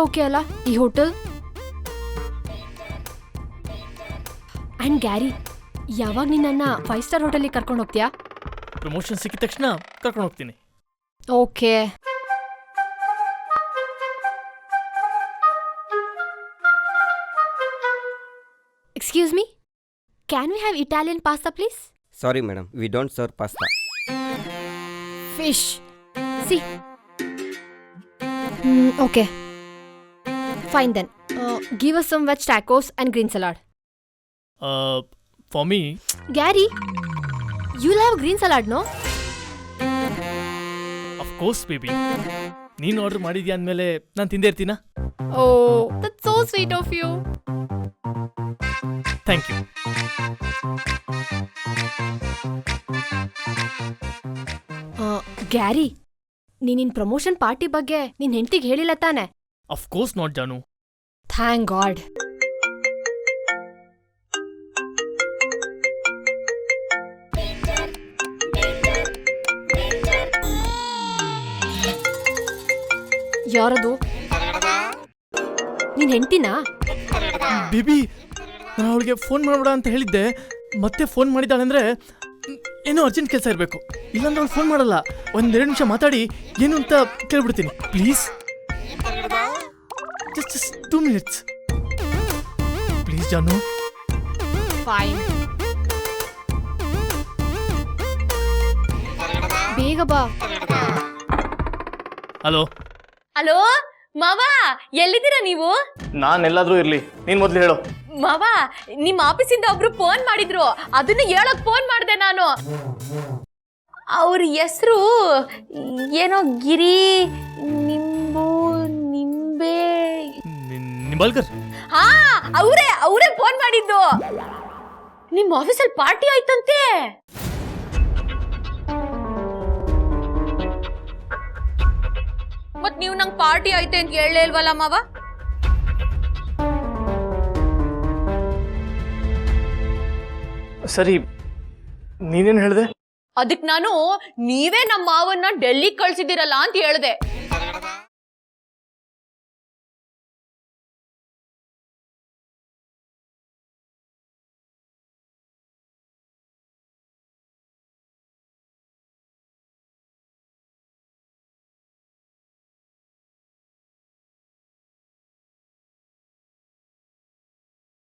Okay ಅಲ್ಲ ಈ hotel? And Gary, ಯಾವಾಗ ನಿನ್ನ 5 ಸ್ಟಾರ್ ಹೋಟೆಲಿಗೆ ಕರ್ಕೊಂಡು ಹೋಗ್ತೀಯಾ? ಪ್ರಮೋಷನ್ ಸಿಕ್ಕಿದ ತಕ್ಷಣ ಕರ್ಕೊಂಡು ಹೋಗ್ತೀನಿ. Okay. Excuse me, can we have Italian pasta please? Sorry madam, we don't serve pasta. Fish. See. Okay. Fine then. Give us some veg tacos and green salad. For me, Gary, you'll have green salad, no? of course baby. ನೀನು order ಮಾಡಿದ್ಯಾ ಅಂದಮೇಲೆ ನಾನು ತಿಂದೇ ಇರ್ತೀನಾ? Oh, that's so sweet of you. Thank you. Gary, ನಿನ್ನ promotion party ಬಗ್ಗೆ ನಿನ್ನ ಹೆಂಡತಿಗೆ ಹೇಳಿಲ್ಲ ತಾನೆ? ಆಫ್ ಕೋರ್ಸ್ ನಾಟ್ ಜಾನು. Thank God. ಯಾರದು? ನಿನ್ ಹೆಂಡತಿನಾ? ಬೇಬಿ, ನಾನು ಅವಳಿಗೆ ಫೋನ್ ಮಾಡ್ಬೇಡ ಅಂತ ಹೇಳಿದ್ದೆ. ಮತ್ತೆ ಫೋನ್ ಮಾಡಿದ್ದಾಳೆ ಅಂದರೆ ಏನೋ ಅರ್ಜೆಂಟ್ ಕೆಲಸ ಇರಬೇಕು. ಇಲ್ಲಾಂದ್ರೆ ಅವಳು ಫೋನ್ ಮಾಡಲ್ಲ. 1-2 ನಿಮಿಷ ಮಾತಾಡಿ ಏನು ಅಂತ ಕೇಳ್ಬಿಡ್ತೀನಿ please. Just 2 minutes please Janu. Fine, ಬೇಗ ಬಾ. ಹಲೋ ಹಲೋ ಮಾವ, ಎಲ್ಲಿದ್ದೀರಾ ನೀವು? ನಾನು ಎಲ್ಲಾದ್ರೂ ಇರ್ಲಿ, ನೀನ್ ಮೊದ್ಲು ಹೇಳು. ಮಾವ, ನಿಮ್ಮ ಆಫೀಸಿಂದ ಒಬ್ರು ಫೋನ್ ಮಾಡಿದ್ರು, ಅದನ್ನ ಹೇಳಕ್ ಫೋನ್ ಮಾಡಿದೆ ನಾನು. ಅವ್ರ ಹೆಸರು ಏನೋ ಗಿರಿ ನಿಂಬೆ. ನಿಂಬಾಳ್ಕರ್? ಹಾ, ಅವರೇ ಫೋನ್ ಮಾಡಿದ್ದು. ನಿಮ್ಮ ಆಫೀಸಲ್ಲಿ ಪಾರ್ಟಿ ಆಯ್ತಂತೆ. ಮತ್ ನೀವು ನಂಗೆ ಪಾರ್ಟಿ ಐತೆ ಅಂತ ಹೇಳಲೇ ಇಲ್ವಲ್ಲ ಮಾವ? ಸರಿ, ನೀನೇನು ಹೇಳಿದೆ? ಅದಕ್ ನಾನು ನೀವೇ ನಮ್ಮ ಮಾವನ್ನ ಡೆಲ್ಲಿಗೆ ಕಳ್ಸಿದಿರಲ್ಲ ಅಂತ ಹೇಳ್ದೆ.